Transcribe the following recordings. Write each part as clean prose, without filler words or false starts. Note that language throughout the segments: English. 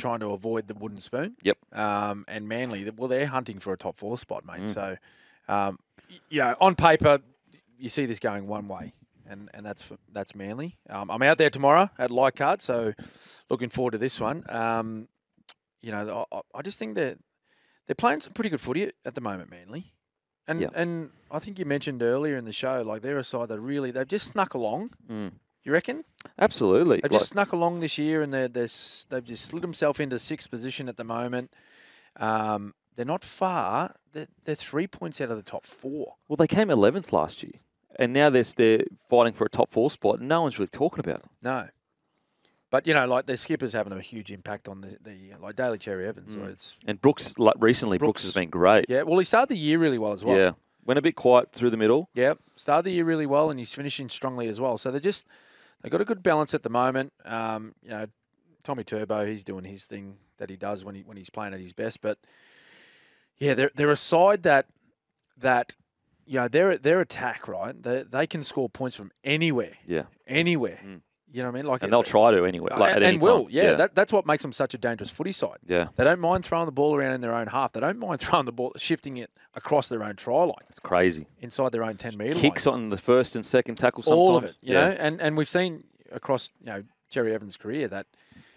trying to avoid the wooden spoon. Yep. And Manly, well, they're hunting for a top 4 spot, mate. Mm. So, on paper, you see this going one way, and that's Manly. I'm out there tomorrow at Leichhardt, so looking forward to this one. I just think they're playing some pretty good footy at the moment, Manly. And I think you mentioned earlier in the show, like they're a side that they've just snuck along. Mm. You reckon? Absolutely. They've just snuck along this year, and they've just slid themselves into 6th position at the moment. They're not far. They're 3 points out of the top 4. Well, they came 11th last year, and now they're fighting for a top 4 spot, and no one's really talking about them. No. But, like their skipper's having a huge impact on the like Daly Cherry Evans. Mm. So and Brooks, Brooks has been great. Yeah, well, he started the year really well as well. Yeah, went a bit quiet through the middle. Yeah, started the year really well, and he's finishing strongly as well. So they've got a good balance at the moment. Tommy Turbo, he's doing his thing that he does when he's playing at his best. But yeah, they're a side that their attack, right? They can score points from anywhere. Yeah, anywhere. Mm. You know what I mean? And they'll try to anyway. At any will. time. Yeah. That's what makes them such a dangerous footy side. Yeah. They don't mind throwing the ball around in their own half. They don't mind throwing the ball, shifting it across their own try line. It's crazy. Inside their own 10-metre line. Kicks on the first and second tackle sometimes. All of it. You know, and we've seen across Cherry Evans' career that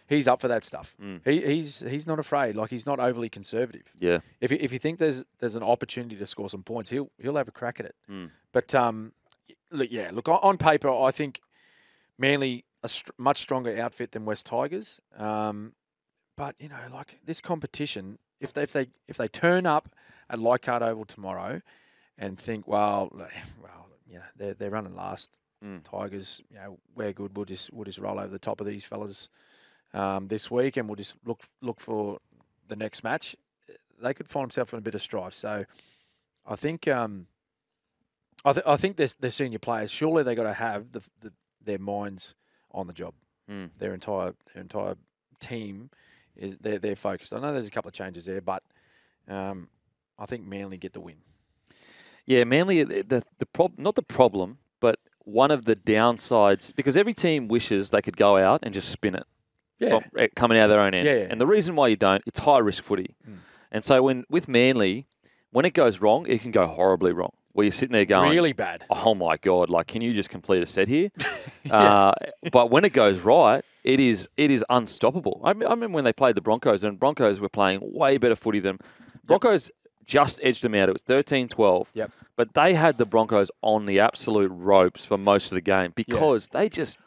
he's up for that stuff. Mm. He's not afraid. Like, he's not overly conservative. Yeah. If you think there's an opportunity to score some points, he'll have a crack at it. Mm. But look, on paper, I think Manly a much stronger outfit than West Tigers. But like this competition, if they turn up at Leichhardt Oval tomorrow and think, well, they're running last. Tigers, we're good. We'll just roll over the top of these fellas this week, and we'll just look for the next match. They could find themselves in a bit of strife. So, I think I think their senior players, surely they got to have their minds on the job. Mm. Their entire team they're focused. I know there's a couple of changes there, but I think Manly get the win. Yeah, Manly not the problem, but one of the downsides, because every team wishes they could go out and just spin it. Yeah. Coming out of their own end. Yeah. And the reason why you don't, it's high risk footy. Mm. And so with Manly, when it goes wrong, it can go horribly wrong. Where you're sitting there going, really bad. Oh my God! Like, can you just complete a set here? Yeah. But when it goes right, it is unstoppable. I remember when they played the Broncos, and Broncos were playing way better footy than Broncos. Just edged them out. It was 13-12. Yep. But they had the Broncos on the absolute ropes for most of the game because they just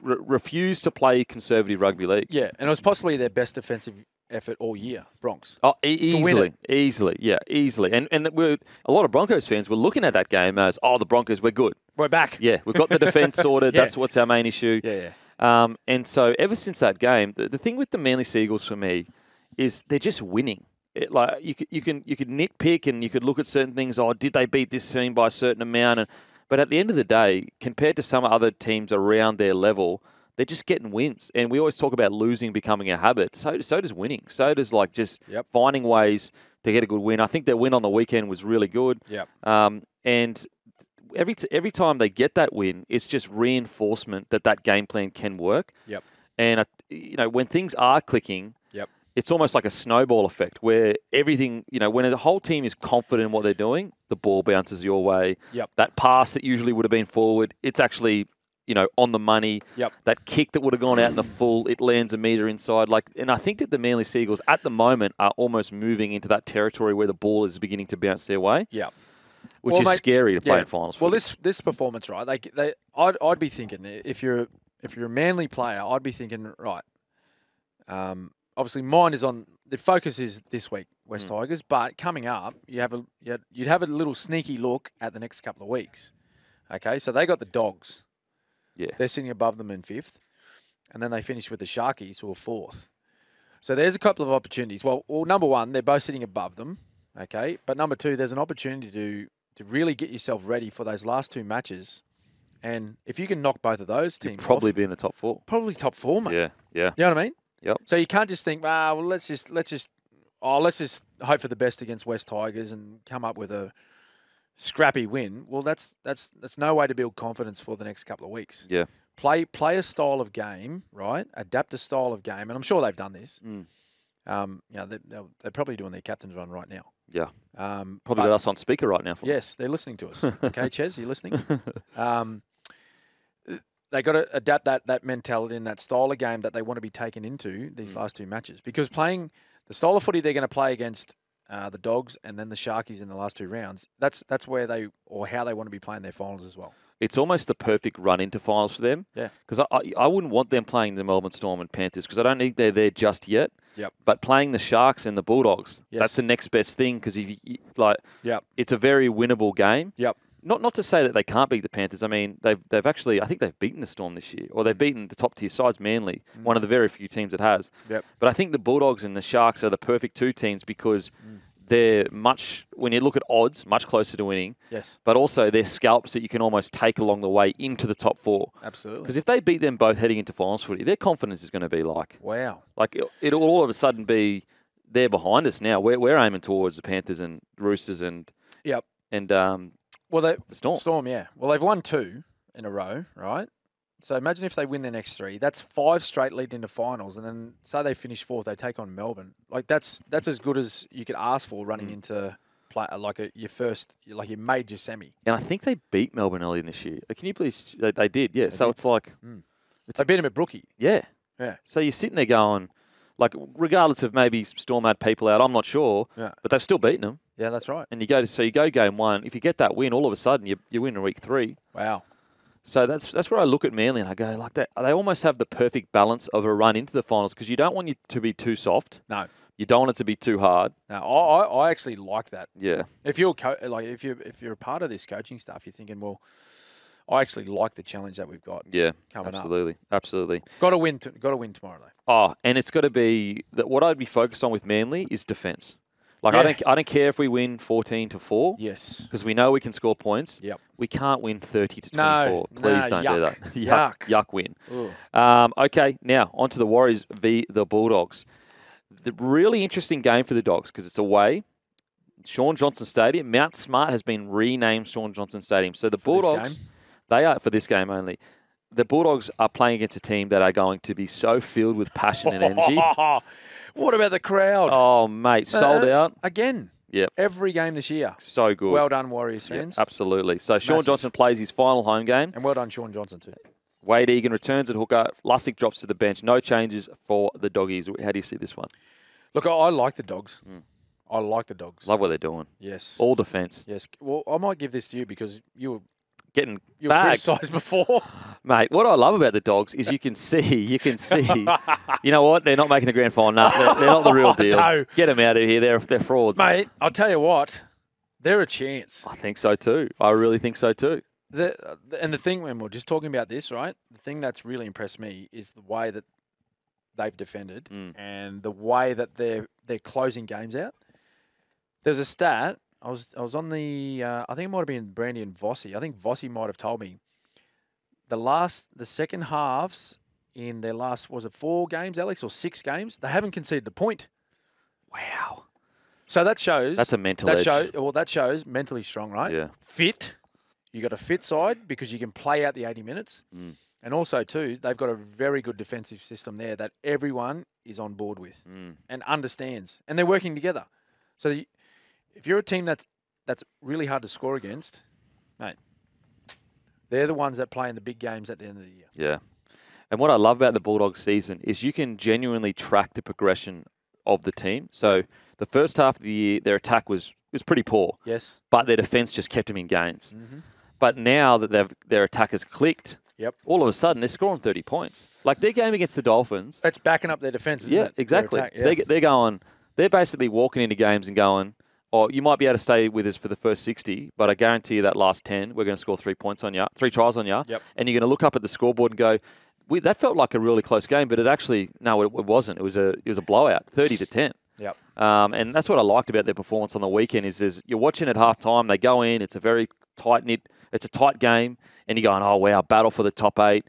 refused to play conservative rugby league. Yeah, and it was possibly their best defensive effort all year, Bronx. Oh, easily. And a lot of Broncos fans were looking at that game as, the Broncos, we're good. We're back. Yeah, we've got the defence sorted. Yeah. That's what's our main issue. Yeah. And so ever since that game, the thing with the Manly Seagulls for me is they're just winning. You could nitpick and you could look at certain things. Oh, did they beat this team by a certain amount? But at the end of the day, compared to some other teams around their level, they're just getting wins. And we always talk about losing becoming a habit. So does winning. So does finding ways to get a good win. I think their win on the weekend was really good. Yep. And every time they get that win, it's just reinforcement that game plan can work. Yep. And when things are clicking, yep, it's almost like a snowball effect where everything, when the whole team is confident in what they're doing, the ball bounces your way. Yep. That pass that usually would have been forward, it's actually, on the money. Yep. That kick that would have gone out in the full, it lands a metre inside. And I think that the Manly Seagulls at the moment are almost moving into that territory where the ball is beginning to bounce their way. Yeah. Which is scary to play in finals. Well, this performance, right? I'd be thinking if you're a Manly player, I'd be thinking, right. Obviously, mine is on the focus is this week, West Tigers, but coming up, you'd have a little sneaky look at the next couple of weeks. Okay, so they got the Dogs. Yeah, they're sitting above them in 5th, and then they finish with the Sharkies, who are 4th. So there's a couple of opportunities. Well, number one, they're both sitting above them. Okay, but number two, there's an opportunity to really get yourself ready for those last 2 matches. And if you can knock both of those teams, you'd probably be in the top 4. Probably top 4, mate. Yeah. You know what I mean? Yep. So you can't just think, well, let's just hope for the best against West Tigers and come up with a scrappy win. Well, that's no way to build confidence for the next couple of weeks. Yeah. play a style of game, right? Adapt a style of game, and I'm sure they've done this. They're probably doing their captain's run right now. Yeah. Probably got us on speaker right now. Yes, they're listening to us. Okay, Ches, you listening? They got to adapt that mentality and that style of game that they want to be taken into these last two matches, because playing the style of footy they're going to play against the Dogs and then the Sharkies in the last 2 rounds, that's where how they want to be playing their finals as well. It's almost the perfect run into finals for them. Yeah. Because I wouldn't want them playing the Melbourne Storm and Panthers, because I don't think they're there just yet. Yep. But playing the Sharks and the Bulldogs, that's the next best thing, because it's a very winnable game. Yep. Not to say that they can't beat the Panthers. I mean, they've actually, I think they've beaten the Storm this year, or they've beaten the top tier sides, Manly, one of the very few teams that has. Yep. But I think the Bulldogs and the Sharks are the perfect 2 teams, because they're when you look at odds, much closer to winning. Yes. But also they're scalps that you can almost take along the way into the top 4. Absolutely. Because if they beat them both heading into finals footy, their confidence is going to be like, wow. Like it'll all of a sudden be they're behind us now. We're aiming towards the Panthers and Roosters and the Storm. Storm, yeah. Well, they've won 2 in a row, right? So imagine if they win their next 3. That's 5 straight lead into finals, and then say they finish 4th, they take on Melbourne. Like that's as good as you could ask for running into play your major semi. And I think they beat Melbourne early in this year. Can you please? They did, yeah. So it's like they beat them at Brookie. Yeah, yeah. So you're sitting there going, like, regardless of maybe Storm had people out, I'm not sure, but they've still beaten them. Yeah, that's right. And you go game 1. If you get that win, all of a sudden you win in week 3. Wow. So that's where I look at Manly and I go, like, that. They almost have the perfect balance of a run into the finals, because you don't want you to be too soft. No. You don't want it to be too hard. No, I actually like that. Yeah. If you're if you're a part of this coaching staff, you're thinking, well, I actually like the challenge that we've got. Yeah. Coming absolutely. up. Absolutely. Got to win tomorrow though. Oh, and it's got to be that what I'd be focused on with Manly is defence. Like, I don't care if we win 14-4. Yes. Because we know we can score points. Yep. We can't win 30-24. No, Please don't do that. Yuck win. Okay, now on to the Warriors v the Bulldogs. The really interesting game for the Dogs, because it's away. Shaun Johnson Stadium. Mount Smart has been renamed Shaun Johnson Stadium. So the Bulldogs, they are for this game only. The Bulldogs are playing against a team that are going to be so filled with passion and energy. What about the crowd? Oh, mate, sold out. Again. Yep. Every game this year. So good. Well done, Warriors fans. Yep, absolutely. So Shaun Johnson plays his final home game. And well done, Shaun Johnson too. Wade Egan returns at hooker. Lussick drops to the bench. No changes for the Doggies. How do you see this one? Look, I like the Dogs. I like the Dogs. Love what they're doing. Yes. All defence. Yes. Well, I might give this to you because you were getting criticised before. Mate, what I love about the Dogs is you can see, you know what? They're not making the grand final. No, they're not the real deal. No. Get them out of here. They're frauds. Mate, I'll tell you what, they're a chance. I think so too. I really think so too. And the thing, when we're just talking about this, right, the thing that's really impressed me is the way that they've defended and the way that they're closing games out. There's a stat. I was on the I think it might have been Brandy and Vossi. I think Vossi might have told me the second halves in their last, was it 4 games, Alex, or 6 games? They haven't conceded a point. Wow. So that shows that's a mental edge. That shows mentally strong, right? Yeah. Fit. You got a fit side because you can play out the 80 minutes. And also too, they've got a very good defensive system there that everyone is on board with and understands, and they're working together. So if you're a team that's really hard to score against, mate, they're the ones that play in the big games at the end of the year. Yeah. And what I love about the Bulldogs season is you can genuinely track the progression of the team. So the first half of the year, their attack was pretty poor. Yes. But their defence just kept them in games. But now that their attack has clicked, all of a sudden they're scoring 30 points. Like their game against the Dolphins. It's backing up their defence, isn't it? Exactly. Yeah. They're basically walking into games and going, oh, you might be able to stay with us for the first 60, but I guarantee you that last 10, we're going to score 3 points on you, 3 tries on you. Yep. And you're going to look up at the scoreboard and go, that felt like a really close game, but it wasn't. It was a blowout, 30-10. Yep. And that's what I liked about their performance on the weekend is you're watching at halftime, they go in, it's a very it's a tight game, and you're going, oh, wow, battle for the top 8.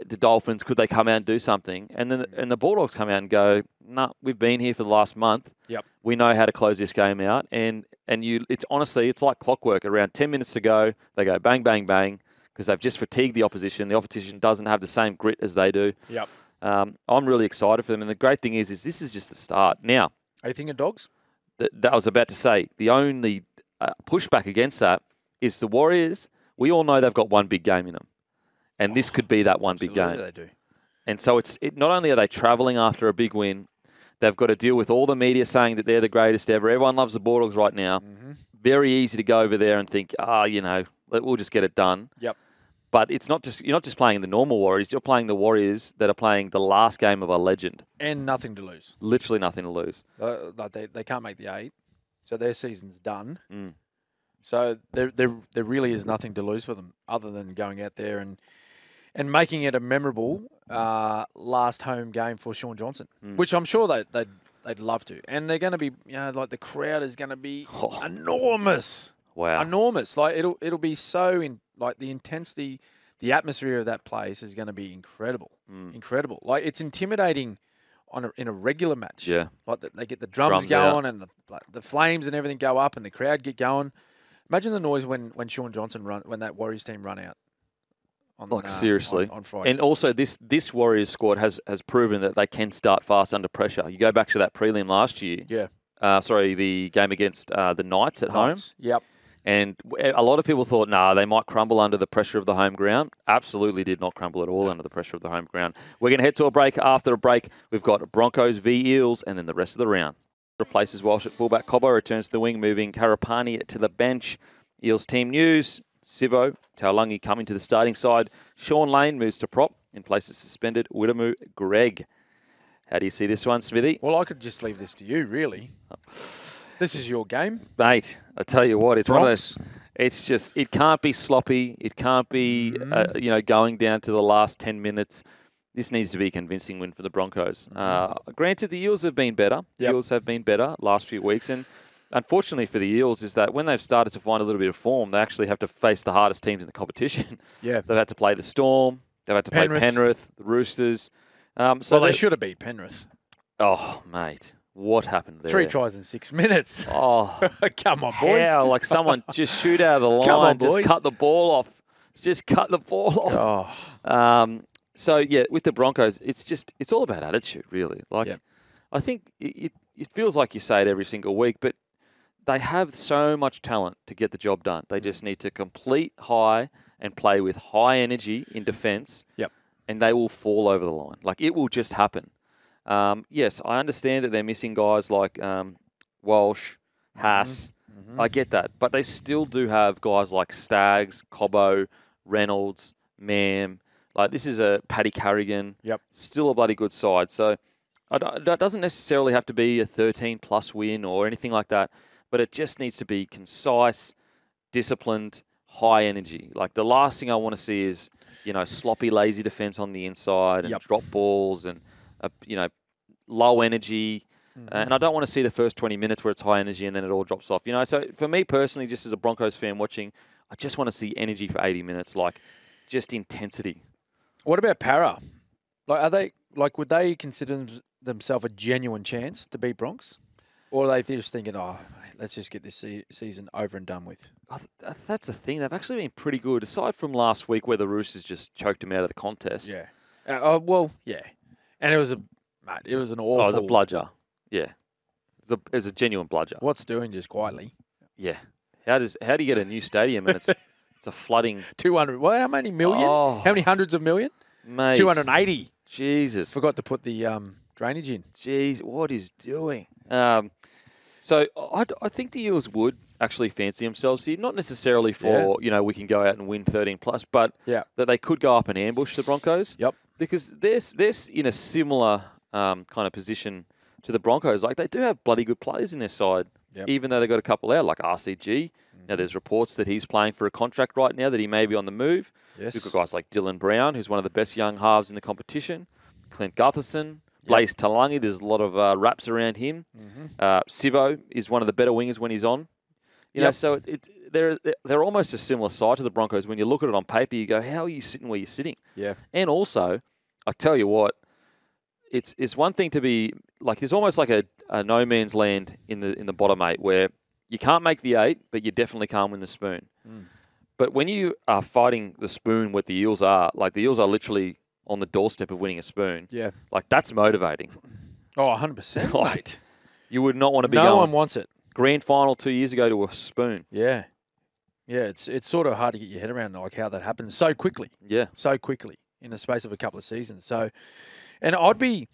The Dolphins, could they come out and do something? And then the Bulldogs come out and go, no, we've been here for the last month. Yep. We know how to close this game out. And it's honestly, it's like clockwork. Around 10 minutes to go, they go bang, bang, bang, because they've just fatigued the opposition. The opposition doesn't have the same grit as they do. Yep. I'm really excited for them. And the great thing is this is just the start. Now, Are you thinking Dogs? that I was about to say, the only pushback against that is the Warriors. We all know they've got one big game in them. And this could be that one big game. They do. And so not only are they travelling after a big win, they've got to deal with all the media saying that they're the greatest ever. Everyone loves the Bulldogs right now. Mm-hmm. Very easy to go over there and think, we'll just get it done. Yep. But you're not just playing the normal Warriors. You're playing the Warriors that are playing the last game of a legend. And nothing to lose. Literally nothing to lose. They can't make the 8, so their season's done. Mm. So there really is nothing to lose for them other than going out there and making it a memorable last home game for Sean Johnson, which I'm sure they'd love to. And they're going to be, the crowd is going to be enormous. Wow. Enormous. Like it'll be so the intensity, the atmosphere of that place is going to be incredible. Incredible. Like it's intimidating in a regular match. Yeah. Like they get the drums going and the flames and everything go up and the crowd get going. Imagine the noise when Sean Johnson when that Warriors team run out. Seriously. On Friday. And also this Warriors squad has proven that they can start fast under pressure. You go back to that prelim last year. Yeah. The game against the Knights at home. Yep. And a lot of people thought, they might crumble under the pressure of the home ground. Absolutely did not crumble at all under the pressure of the home ground. We're going to head to a break. After a break, we've got Broncos v Eels and then the rest of the round. Replaces Walsh at fullback. Cobbo returns to the wing, moving Karapani to the bench. Eels team news. Sivo, Taulungi coming to the starting side. Sean Lane moves to prop in place of suspended Widamu Greg. How do you see this one, Smithy? Well, I could just leave this to you, really. This is your game. Mate, I tell you what, it's Bronx. one of those, it's just, it can't be sloppy. It can't be, going down to the last 10 minutes. This needs to be a convincing win for the Broncos. Granted, the Eels have been better. The Eels have been better last few weeks. And unfortunately for the Eels is that when they've started to find a little bit of form, they actually have to face the hardest teams in the competition. Yeah. They've had to play the Storm. They've had to play Penrith, the Roosters. So they should have beat Penrith. Oh, mate. What happened there? 3 tries in 6 minutes. Oh. Come on, boys. How? Like someone just shoot out of the line, Come on, boys. just cut the ball off. Just cut the ball off. Oh. With the Broncos, it's all about attitude, really. I think it feels like you say it every single week, but they have so much talent to get the job done. They just need to complete high and play with high energy in defence. Yep. And they will fall over the line. Like, it will just happen. Yes, I understand that they're missing guys like Walsh, Haas. I get that. But they still do have guys like Staggs, Cobbo, Reynolds, Mam. Like, this is a Paddy Carrigan. Yep. Still a bloody good side. So that doesn't necessarily have to be a 13-plus win or anything like that. But it just needs to be concise, disciplined, high energy. Like, the last thing I want to see is, sloppy, lazy defense on the inside and drop balls and, low energy. And I don't want to see the first 20 minutes where it's high energy and then it all drops off. So for me personally, just as a Broncos fan watching, I just want to see energy for 80 minutes, like just intensity. What about Para? Would they consider themselves a genuine chance to beat Bronx? Or are they just thinking, let's just get this season over and done with? That's the thing. They've actually been pretty good, aside from last week where the Roosters just choked them out of the contest. Yeah. Yeah. And it was an awful... Oh, it was a bludger. Yeah. It was a genuine bludger. What's doing just quietly? Yeah. How do you get a new stadium and it's a flooding... 200... Well, how many million? Oh, how many hundreds of million? Mate. 280. Jesus. Forgot to put the drainage in. Jeez, what is doing? So I think the Eels would actually fancy themselves here, not necessarily for, we can go out and win 13 plus, but that they could go up and ambush the Broncos. Yep. Because they're in a similar kind of position to the Broncos. Like, they do have bloody good players in their side, even though they've got a couple out, like RCG. Now, there's reports that he's playing for a contract right now, that he may be on the move. Yes. We've got guys like Dylan Brown, who's one of the best young halves in the competition. Clint Gutherson. Blaze Talangi, there's a lot of raps around him. Sivo is one of the better wingers when he's on. So they're almost a similar side to the Broncos. When you look at it on paper, you go, how are you sitting where you're sitting? Yeah. And also, I tell you what, it's one thing to be like, there's almost like a no man's land in the bottom 8 where you can't make the 8, but you definitely can't win the spoon. But when you are fighting the spoon, what the Eels are, like the Eels are literally on the doorstep of winning a spoon. Yeah. Like that's motivating. Oh, 100%, Like, mate. You would not want to be No going one wants it. grand final 2 years ago to a spoon. Yeah. Yeah, it's sort of hard to get your head around like how that happens so quickly. Yeah. So quickly in the space of a couple of seasons. So, and I'd be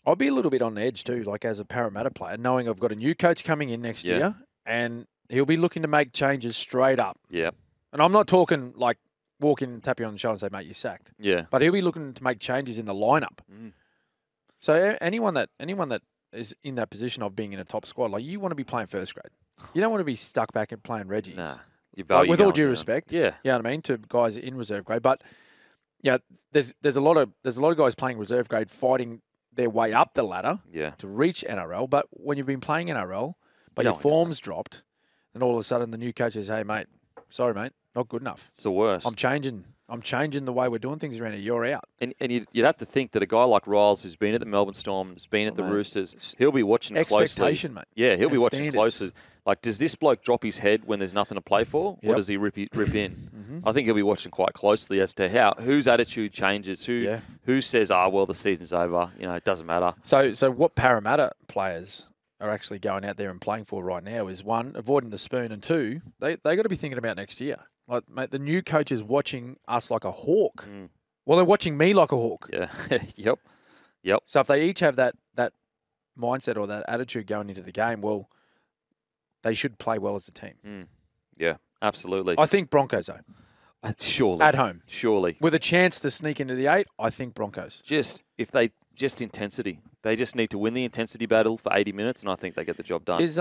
a little bit on edge too, like as a Parramatta player, knowing I've got a new coach coming in next year and he'll be looking to make changes straight up. Yeah. And I'm not talking like walk in and tap you on the shoulder and say, mate, you're sacked. Yeah. But he'll be looking to make changes in the lineup. Mm. So anyone that is in that position of being in a top squad, like you want to be playing first grade. You don't want to be stuck back and playing Reggies. Nah. Like, with all due respect. Yeah. You know what I mean? To guys in reserve grade. But yeah, there's a lot of guys playing reserve grade fighting their way up the ladder to reach NRL. But when you've been playing NRL, but your form's dropped, and all of a sudden the new coach says, hey mate, sorry mate, not good enough. It's the worst. I'm changing the way we're doing things around here. You're out. And you'd have to think that a guy like Riles, who's been at the Melbourne Storm, has been at the Roosters, he'll be watching closely. Expectation, mate. Yeah, he'll be watching standards. closely. Like, does this bloke drop his head when there's nothing to play for, or does he rip in? I think he'll be watching quite closely as to whose attitude changes, who says, well, the season's over. You know, it doesn't matter. So what Parramatta players are actually going out there and playing for right now is, one, avoiding the spoon, and two, they got to be thinking about next year. Like, mate, the new coach is watching us like a hawk. Well, they're watching me like a hawk. Yeah. Yep. So if they each have that mindset or that attitude going into the game, well, they should play well as a team. Yeah, absolutely. I think Broncos, though. Surely. At home. Surely. With a chance to sneak into the 8, I think Broncos. Just intensity. They just need to win the intensity battle for 80 minutes, and I think they get the job done. Is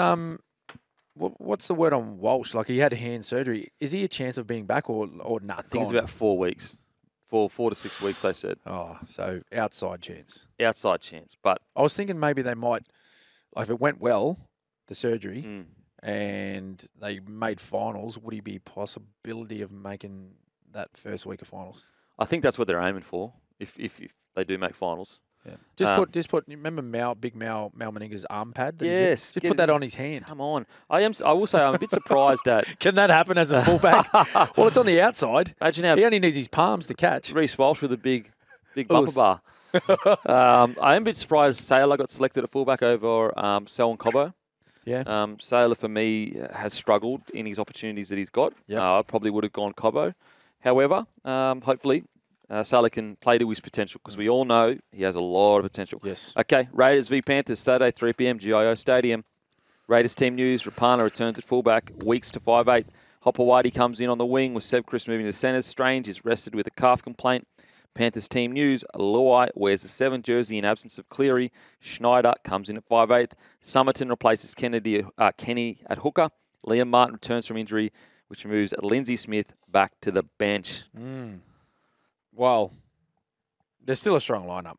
what's the word on Walsh? Like, he had hand surgery. Is he a chance of being back or not? I think it's about 4 weeks. 4 to 6 weeks, they said. Oh, so outside chance. Outside chance. But I was thinking maybe they might, like, if it went well, the surgery, and they made finals, would he be possibility of making that first week of finals? I think that's what they're aiming for, if they do make finals. Yeah. Just put. Remember Big Mal Meninga's arm pad? Yes. Just put that on his hand. Come on. I will say I'm a bit surprised at. Can that happen as a fullback? Well, it's on the outside. Imagine how he only needs his palms to catch. Reece Walsh with a big bumper bar. I am a bit surprised Sailor got selected at fullback over Selwyn Cobbo. Yeah. Sailor, for me, has struggled in his opportunities that he's got. Yep. I probably would have gone Cobbo. However, hopefully, Sailor can play to his potential, because we all know he has a lot of potential. Yes. Okay, Raiders v Panthers, Saturday, 3 p.m, GIO Stadium. Raiders team news, Rapana returns at fullback, Weeks to 5'8". Hopper Whitey comes in on the wing with Seb Chris moving to centres. Strange is rested with a calf complaint. Panthers team news, Luai wears the 7 jersey in absence of Cleary. Schneider comes in at 5'8". Summerton replaces Kenny at hooker. Liam Martin returns from injury, which moves Lindsay Smith back to the bench. Well, there's still a strong lineup.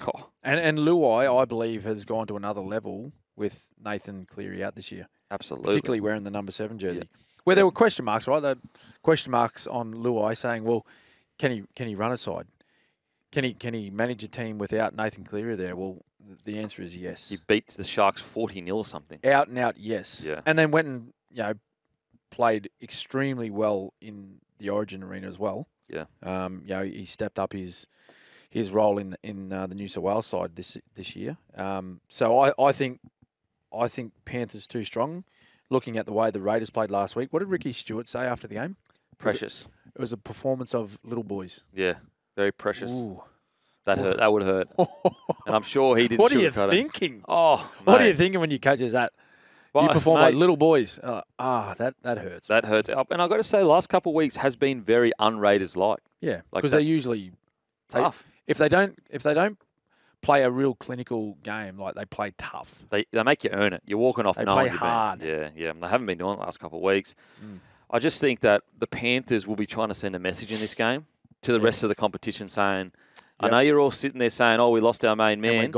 Oh. And Luai, I believe, has gone to another level with Nathan Cleary out this year. Absolutely. Particularly wearing the number 7 jersey. Yeah. Where there were question marks, right? The question marks on Luai saying, well, can he run a side? Can he manage a team without Nathan Cleary there? Well, the answer is yes. He beat the Sharks 40-0 or something. Out and out, yes. Yeah. And then went and played extremely well in the Origin arena as well. Yeah. He stepped up his role in the New South Wales side this year. So I think Panthers too strong. Looking at the way the Raiders played last week, what did Ricky Stewart say after the game? Precious. It was a performance of little boys. Yeah, very precious. Ooh. That hurt. That would hurt. And I'm sure he didn't. What are you thinking? Oh, what are you thinking when your coach is that? Well, you perform like little boys. That hurts. That hurts. And I've got to say, the last couple of weeks has been very un-Raiders-like. Yeah, because they're usually tough. If they don't play a real clinical game, like they play tough. They make you earn it. You're walking off knowing play hard. Yeah. They haven't been doing it the last couple of weeks. I just think that the Panthers will be trying to send a message in this game to the rest of the competition saying, I know you're all sitting there saying, we lost our main man.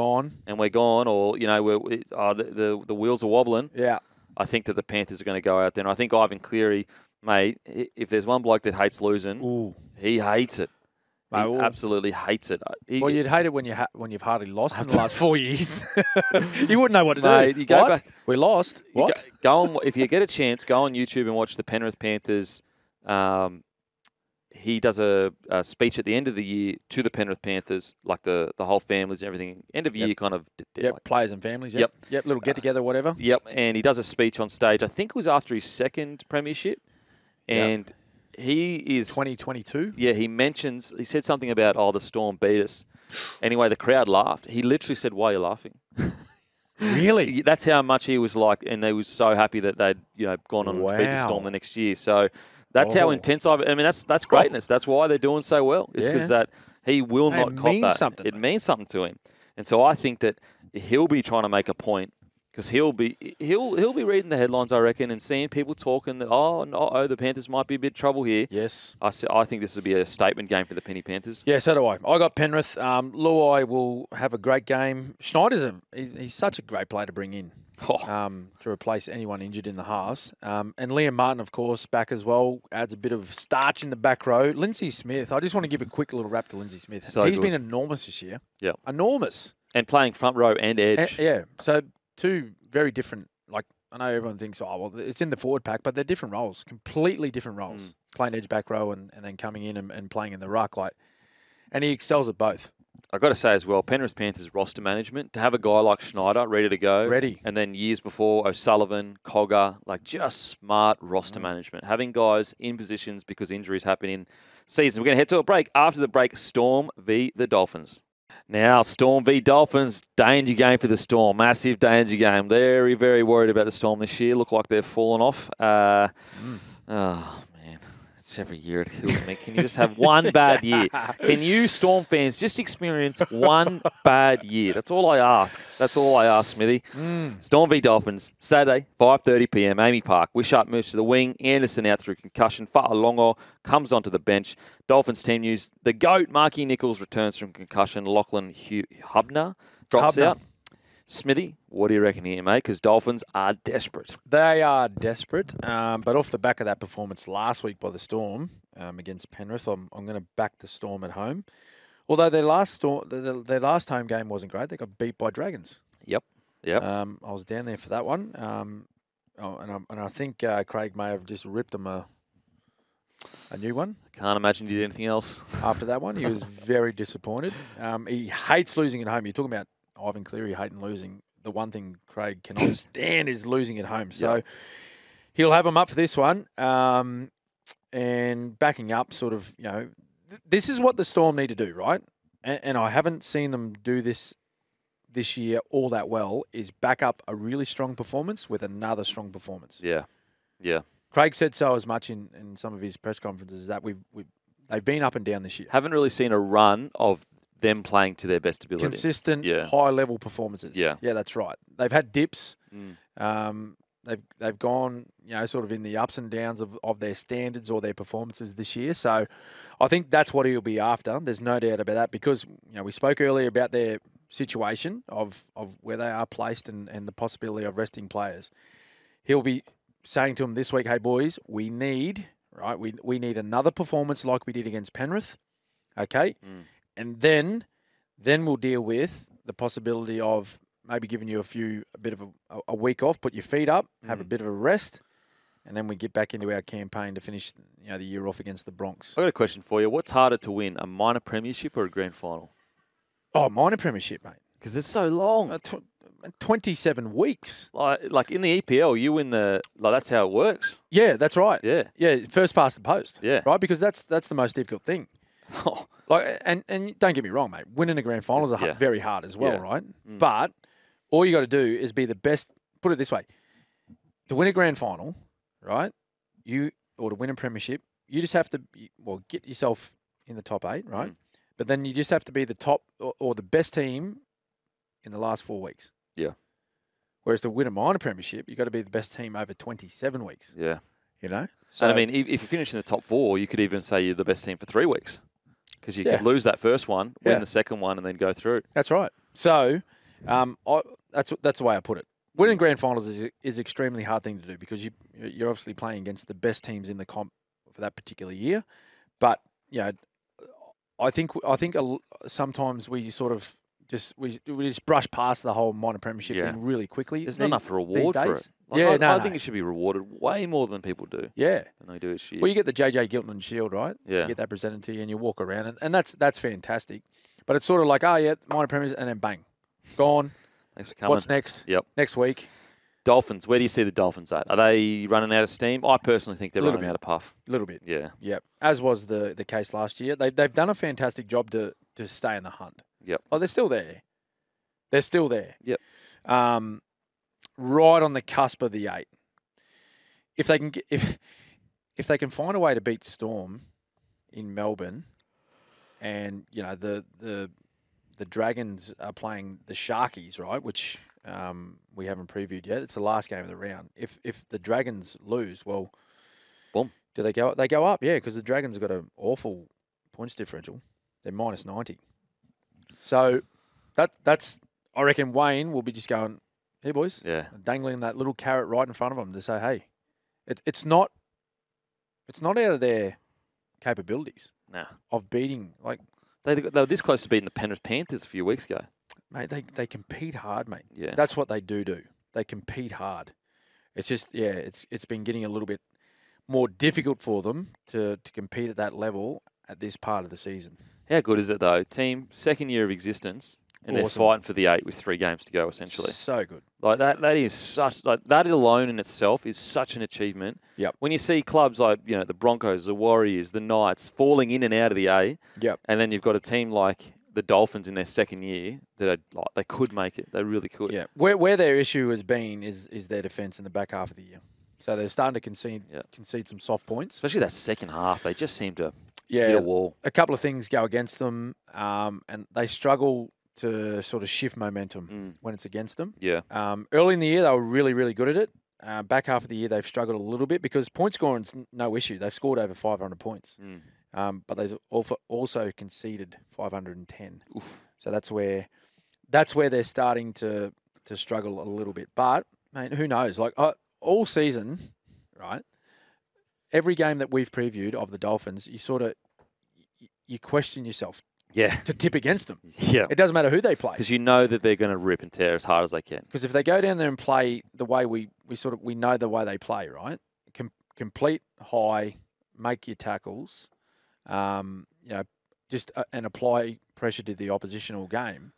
And we're gone. Or, the wheels are wobbling. Yeah. I think that the Panthers are going to go out there. And I think Ivan Cleary, mate, if there's one bloke that hates losing, he hates it. He absolutely hates it. Well, you'd hate it when you've hardly lost in the last 4 years. You wouldn't know what to do. You go back. We lost. What? Go on, if you get a chance, go on YouTube and watch the Penrith Panthers he does a speech at the end of the year to the Penrith Panthers, like the whole families and everything. End of year kind of. Yep, players and families. Yep. Little get together, whatever. Yep, and he does a speech on stage. I think it was after his second premiership, and he is 2022. Yeah, he said something about the Storm beat us. Anyway, the crowd laughed. He literally said, "Why are you laughing?" Really? That's how much he was like, and they was so happy that they'd gone on to beat the Storm the next year. So that's how intense I mean, that's greatness. That's why they're doing so well. It's because that he will not cop that. Something, it means something to him, and so I think that he'll be trying to make a point. Because he'll be reading the headlines, I reckon, and seeing people talking that the Panthers might be a bit of trouble here. Yes, I think this will be a statement game for the Penny Panthers. Yeah, so do I. I got Penrith. Luai will have a great game. Schneider's he's such a great player to bring in to replace anyone injured in the halves. And Liam Martin, of course, back as well, adds a bit of starch in the back row. Lindsay Smith, I just want to give a quick little rap to Lindsay Smith. He's been enormous this year. Yeah, enormous. And playing front row and edge. So two very different, like, I know everyone thinks, it's in the forward pack, but they're different roles, completely different roles. Playing edge back row and then coming in and playing in the ruck. And he excels at both. I've got to say as well, Penrith Panthers roster management, to have a guy like Schneider ready to go. And then years before, O'Sullivan, Cogger, just smart roster management. Having guys in positions because injuries happen in seasons. We're going to head to a break. After the break, Storm v. the Dolphins. Now, Storm v Dolphins, danger game for the Storm. Massive danger game. Very, very worried about the Storm this year. Look like they've fallen off. Oh, man. It's every year it kills me. Can you just have one bad year? Can you, Storm fans, just experience one bad year? That's all I ask. That's all I ask, Smithy. Storm v Dolphins, Saturday, 5:30 p.m, Amy Park. Wishart moves to the wing. Anderson out through concussion. Fa'alongo comes onto the bench. Dolphins team news. The GOAT, Marky Nichols, returns from concussion. Lachlan Hubner drops out. Smithy, what do you reckon here, mate? Because Dolphins are desperate. They are desperate. But off the back of that performance last week by the Storm against Penrith, I'm going to back the Storm at home. Although their last home game wasn't great. They got beat by Dragons. Yep. I was down there for that one. And I think Craig may have just ripped them a new one. Can't imagine he did anything else. After that one, he was very disappointed. He hates losing at home. You're talking about Ivan Cleary hating losing. The one thing Craig cannot stand is losing at home. So he'll have them up for this one. And backing up sort of, this is what the Storm need to do, right? And I haven't seen them do this year all that well, is back up a really strong performance with another strong performance. Yeah. Craig said so as much in some of his press conferences that they've been up and down this year. Haven't really seen a run of them playing to their best ability. Consistent, high-level performances. Yeah, that's right. They've had dips. They've gone, sort of in the ups and downs of their standards or their performances this year. So I think that's what he'll be after. There's no doubt about that because, we spoke earlier about their situation of where they are placed and the possibility of resting players. He'll be saying to them this week, hey, boys, we need another performance like we did against Penrith, okay? And then we'll deal with the possibility of maybe giving you a bit of a week off, put your feet up, have a bit of a rest, and then we get back into our campaign to finish the year off against the Bronx. I've got a question for you. What's harder to win, a minor premiership or a grand final? Oh, minor premiership, mate. Because it's so long. 27 weeks. Like in the EPL, you win that's how it works. Yeah, that's right. Yeah. First past the post. Yeah. Right, because that's the most difficult thing. And don't get me wrong, mate. Winning a grand final is very hard as well, right? But all you got to do is be the best. Put it this way: to win a grand final, right? Or to win a premiership, you just have to get yourself in the top 8, right? But then you just have to be the top or the best team in the last 4 weeks. Yeah. Whereas to win a minor premiership, you got to be the best team over 27 weeks. Yeah. So, and I mean, if you finish in the top 4, you could even say you're the best team for 3 weeks because you could lose that first one, win the second one, and then go through. That's right. So that's the way I put it. Winning grand finals is extremely hard thing to do because you're obviously playing against the best teams in the comp for that particular year. But I think sometimes we sort of we just brush past the whole minor premiership Yeah. thing really quickly. There's not enough reward these for days. it. Like, Yeah, I think it should be rewarded way more than people do. Yeah. Than they do this year. Well, you get the JJ Giltland Shield, right? Yeah. You get that presented to you, and you walk around, and that's fantastic. But it's sort of like, oh yeah, minor premiers, and then bang, gone. Thanks for coming. What's next? Yep. Next week. Dolphins. Where do you see the Dolphins at? Are they running out of steam? I personally think they're running out of puff. A little bit. Yeah. Yep. As was the case last year. They've done a fantastic job to stay in the hunt. Yep. Oh, they're still there. They're still there. Yep. Right on the cusp of the 8. If they can if they can find a way to beat Storm in Melbourne, and the Dragons are playing the Sharkies, right, which we haven't previewed yet. It's the last game of the round. If the Dragons lose, well, boom. Do they go up? They go up, yeah, because the Dragons have got an awful points differential. They're minus 90. So that's I reckon Wayne will be just going, hey boys, dangling that little carrot right in front of them to say, hey, it's not out of their capabilities of beating. Like they were this close to beating the Penrith Panthers a few weeks ago. Mate, they compete hard, mate. Yeah, that's what they do. They compete hard. It's just it's been getting a little bit more difficult for them to compete at that level at this part of the season. How good is it though? Team, second year of existence. And they're fighting for the 8 with 3 games to go, essentially. So good. Like that is such that alone in itself is such an achievement. Yep. When you see clubs like the Broncos, the Warriors, the Knights falling in and out of the A. Yep. And then you've got a team like the Dolphins in their second year that are they could make it. They really could. Yeah. Where their issue has been is their defence in the back half of the year. So they're starting to concede some soft points. Especially that second half, they just seem to hit a wall. A couple of things go against them, and they struggle to sort of shift momentum when it's against them. Yeah. Early in the year, they were really, really good at it. Back half of the year, they've struggled a little bit because point scoring's no issue. They've scored over 500 points. But they've also conceded 510. Oof. So that's where they're starting to struggle a little bit. But, mate, who knows? Like, all season, right, every game that we've previewed of the Dolphins, you question yourself. Yeah. To tip against them. Yeah. It doesn't matter who they play. Because you know that they're going to rip and tear as hard as they can. Because if they go down there and play the way we know the way they play, right? Complete high, make your tackles, and apply pressure to the opposition all game.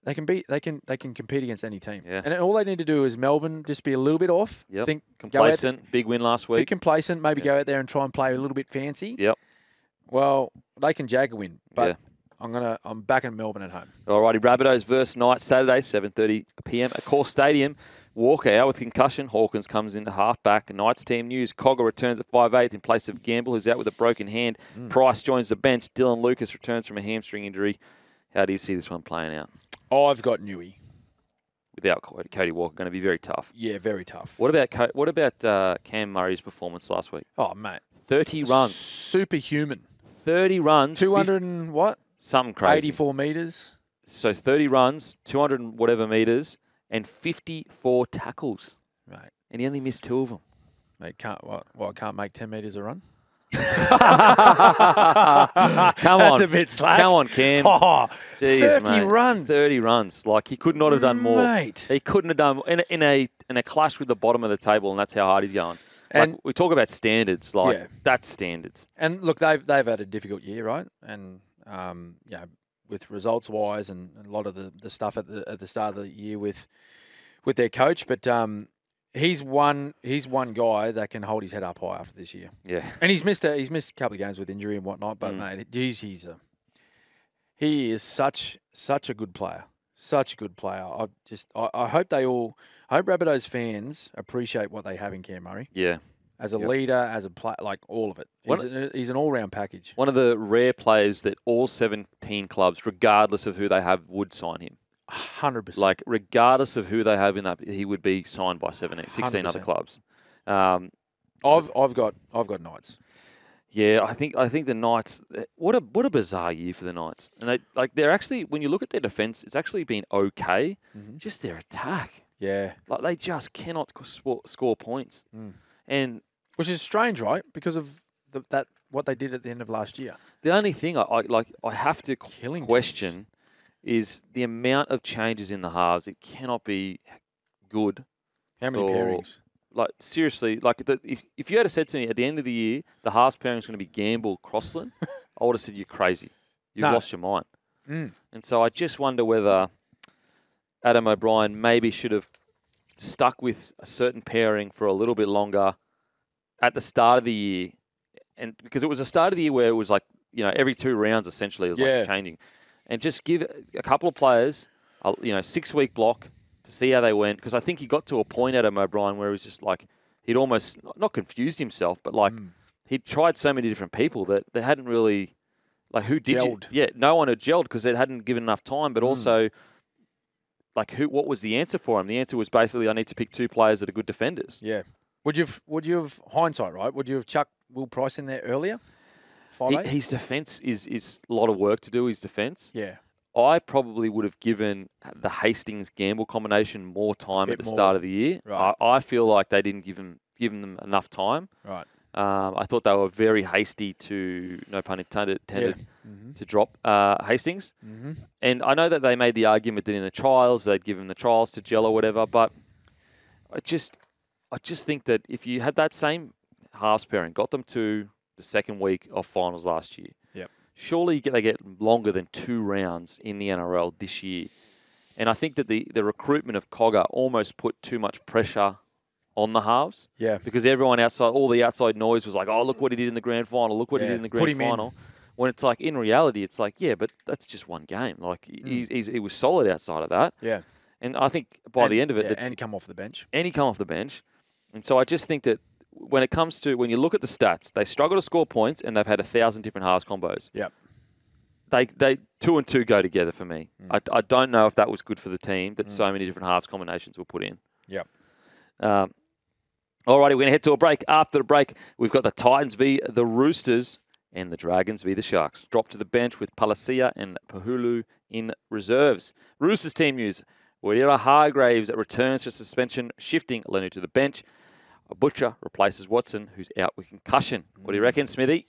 They can compete against any team. Yeah. And all they need to do is Melbourne just be a little bit off. Yep. Think complacent, big win last week. Be complacent, maybe go out there and try and play a little bit fancy. Yep. Well, they can jag a win, but I'm back in Melbourne at home. Alrighty, Rabbitohs versus Knights Saturday, 7:30 p.m. at Core Stadium. Walker out with concussion. Hawkins comes into halfback. Knights team news. Cogger returns at 5'8" in place of Gamble, who's out with a broken hand. Price joins the bench. Dylan Lucas returns from a hamstring injury. How do you see this one playing out? I've got Newey. Without Cody Walker, going to be very tough. Yeah, very tough. What about Cam Murray's performance last week? Oh, mate. 30 runs. Superhuman. 30 runs. 200 and what? Something crazy. 84 metres. So 30 runs, 200 and whatever metres, and 54 tackles. Right. And he only missed 2 of them. Mate, can't make 10 metres a run? Come on. That's a bit slack. Come on, Cam. Oh, Jeez, 30 mate. runs. 30 runs. Like, he could not have done more. Mate. He couldn't have done more. In a clash with the bottom of the table, and that's how hard he's going. And we talk about standards. Like, that's standards. And look, they've had a difficult year, right? And with results wise, and a lot of the stuff at the start of the year with their coach, but he's one guy that can hold his head up high after this year. Yeah, and he's missed a couple of games with injury and whatnot, but mate, geez, he is such a good player. Such a good player. I hope Rabbitohs fans appreciate what they have in Cam Murray. Yeah. As a leader, as a player, like all of it. He's an all-round package. One of the rare players that all 17 clubs, regardless of who they have, would sign him. 100%. Like, regardless of who they have in that, he would be signed by 16 100%. other clubs. I've got Knights. Yeah, I think the Knights. What a bizarre year for the Knights, and they're actually, when you look at their defense, it's actually been okay. Just their attack. Yeah, like they just cannot score points, and which is strange, right? Because of what they did at the end of last year. The only thing I have to question is the amount of changes in the halves. It cannot be good. How many pairings? Like, seriously, like if you had said to me at the end of the year, the halves pairing is going to be Gamble, Crossland, I would have said, you're crazy. You've lost your mind. And so I just wonder whether Adam O'Brien maybe should have stuck with a certain pairing for a little bit longer at the start of the year. And because it was a start of the year where it was like, every 2 rounds essentially it was like changing. And just give a couple of players, 6-week block to see how they went. Because I think he got to a point, Adam O'Brien, where it was just like he'd almost not confused himself, but like he'd tried so many different people that they hadn't really, like, who did gelled. No one had gelled because they hadn't given enough time. But also, like, what was the answer for him? The answer was basically, I need to pick 2 players that are good defenders. Yeah. Would you have hindsight, right? Would you have chucked Will Price in there earlier? His defence is a lot of work to do. His defence. Yeah. I probably would have given the Hastings Gamble combination more time at the start of the year. Right. I feel like they didn't give them enough time. Right. I thought they were very hasty to, no pun intended, to drop Hastings. And I know that they made the argument that in the trials they'd give them the trials to gel or whatever, but I just think that if you had that same halves pairing, got them to the second week of finals last year, surely they get longer than 2 rounds in the NRL this year. And I think that the recruitment of Cogger almost put too much pressure on the halves. Yeah. Because everyone outside, all the outside noise was like, oh, look what he did in the grand final. Look what he did in the grand final. When it's like, in reality, it's like, yeah, but that's just one game. Like, he was solid outside of that. Yeah. And I think by the end of it... and he come off the bench. And so I just think that when you look at the stats, they struggle to score points and they've had 1,000 different halves combos. Yep. They 2 and 2 go together for me. I don't know if that was good for the team that so many different halves combinations were put in. Yep. Alrighty, we're going to head to a break. After the break, we've got the Titans v the Roosters and the Dragons v the Sharks. Drop to the bench with Palasia and Pahulu in reserves. Roosters team news. Wadira Hargraves returns to suspension, shifting Lenu to the bench. Butcher replaces Watson, who's out with concussion. What do you reckon, Smithy?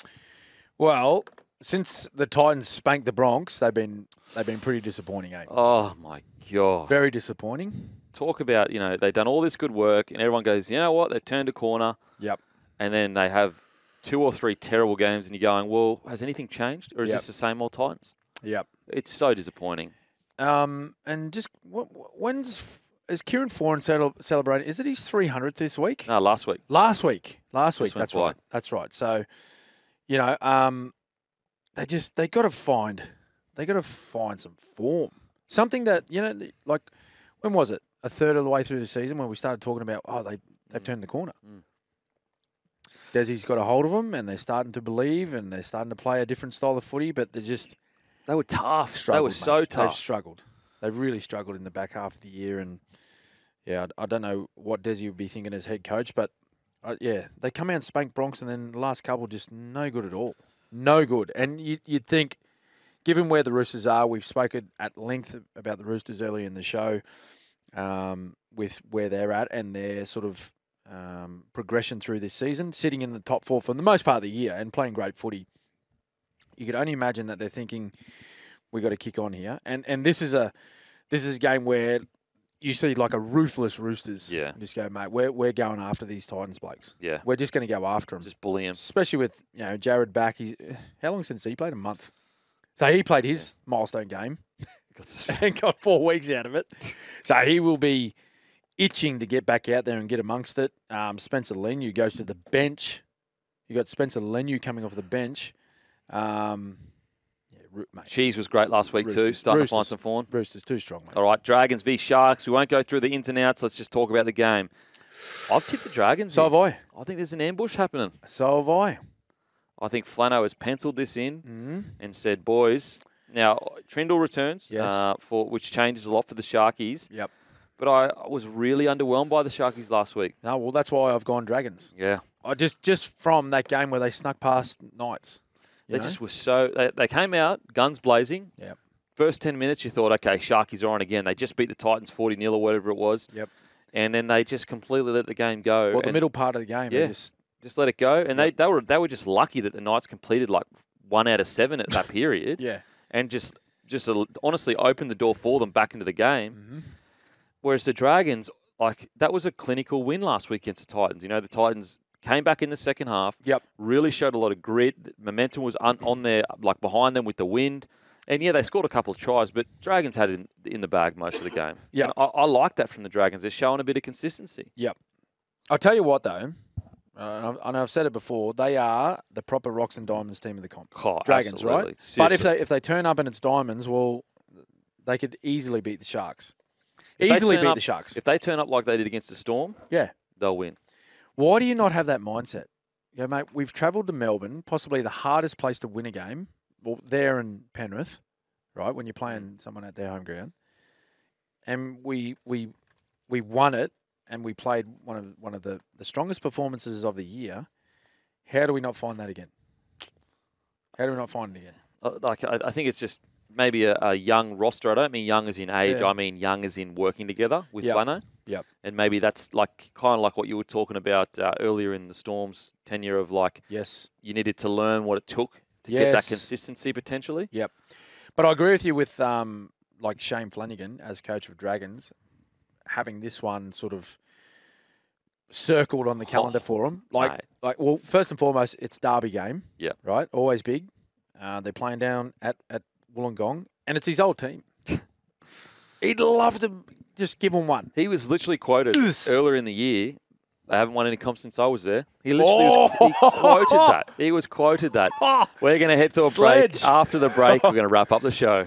Well, since the Titans spanked the Bronx, they've been pretty disappointing, eh? Oh, my God. Very disappointing. Talk about, they've done all this good work, and everyone goes, you know what, they've turned a corner. Yep. And then they have 2 or 3 terrible games, and you're going, well, has anything changed? Or is this the same old Titans? Yep. It's so disappointing. And just, is Kieran Foran celebrating? Is it his 300th this week? No, last week. Last week. That's by. right. That's right. So, they got to find some form. Something that, like, when was it? A third of the way through the season when we started talking about, they've turned the corner. Desi's got a hold of them and they're starting to believe and they're starting to play a different style of footy, but they were tough. They were so tough. They've struggled. They've really struggled in the back half of the year. And, I don't know what Desi would be thinking as head coach, but, they come out and spank Bronx and then the last couple just no good at all. No good. And you'd think, given where the Roosters are, we've spoken at length about the Roosters earlier in the show with where they're at and their sort of progression through this season, sitting in the top 4 for the most part of the year and playing great footy. You could only imagine that they're thinking, we got to kick on here. And this is a game where you see like a ruthless Roosters. Yeah. Just go, mate, we're going after these Titans blokes. Yeah. We're just going to go after them. Just bully them. Especially with, Jared back. How long since he played? A month. So he played his milestone game and got 4 weeks out of it. So he will be itching to get back out there and get amongst it. Spencer Leniu goes to the bench. You got Spencer Leniu coming off the bench. Mate. Cheese was great last week too. Starting to find some form. Roosters too strong, mate. All right, Dragons v Sharks. We won't go through the ins and outs. Let's just talk about the game. I've tipped the Dragons. So have I. I think there's an ambush happening. So have I. I think Flano has penciled this in and said, boys. Now, Trindle returns, which changes a lot for the Sharkies. Yep. But I was really underwhelmed by the Sharkies last week. No, well, that's why I've gone Dragons. Yeah. I just from that game where they snuck past Knights. They just were so... They came out, guns blazing. Yep. First 10 minutes, you thought, okay, Sharkies are on again. They just beat the Titans 40-0 or whatever it was. Yep. And then they just completely let the game go. Well, the middle part of the game, they just let it go. And they were just lucky that the Knights completed like 1 out of 7 at that period. Yeah. And just just honestly opened the door for them back into the game. Mm-hmm. Whereas the Dragons, like, that was a clinical win last week against the Titans. You know, the Titans came back in the second half. Yep. Really showed a lot of grit. Momentum was on there, like behind them with the wind. And yeah, they scored a couple of tries, but Dragons had it in the bag most of the game. Yeah, I like that from the Dragons. They're showing a bit of consistency. Yep. I'll tell you what, though. I know I've said it before. They are the proper rocks and diamonds team of the comp. Oh, Dragons, absolutely. right? Seriously. But if they turn up and it's diamonds, well, they could easily beat the Sharks. If they Easily turn beat up- the Sharks. If they turn up like they did against the Storm, Yeah. they'll win. Why do you not have that mindset? Yeah, mate, we've travelled to Melbourne, possibly the hardest place to win a game. Well, there in Penrith, right, when you're playing someone at their home ground. And we won it, and we played one of the strongest performances of the year. How do we not find that again? How do we not find it again? I think it's just maybe a young roster. I don't mean young as in age. Yeah. I mean young as in working together with Yep. Flano. Yep. And maybe that's like kind of like what you were talking about earlier in the Storm's tenure of, like, Yes. you needed to learn what it took to get that Yes. consistency potentially. Yep. But I agree with you with like Shane Flanagan as coach of Dragons, having this one sort of circled on the calendar for him. mate. Well, first and foremost, it's derby game. Yep. Right? Always big. They're playing down at Wollongong, and it's his old team. He'd love to just give them one. He was literally quoted Ugh. earlier in the year. They haven't won any comps since I was there. He literally he quoted that. He was quoted that. We're going to head to a break. Sledge. After the break, we're going to wrap up the show.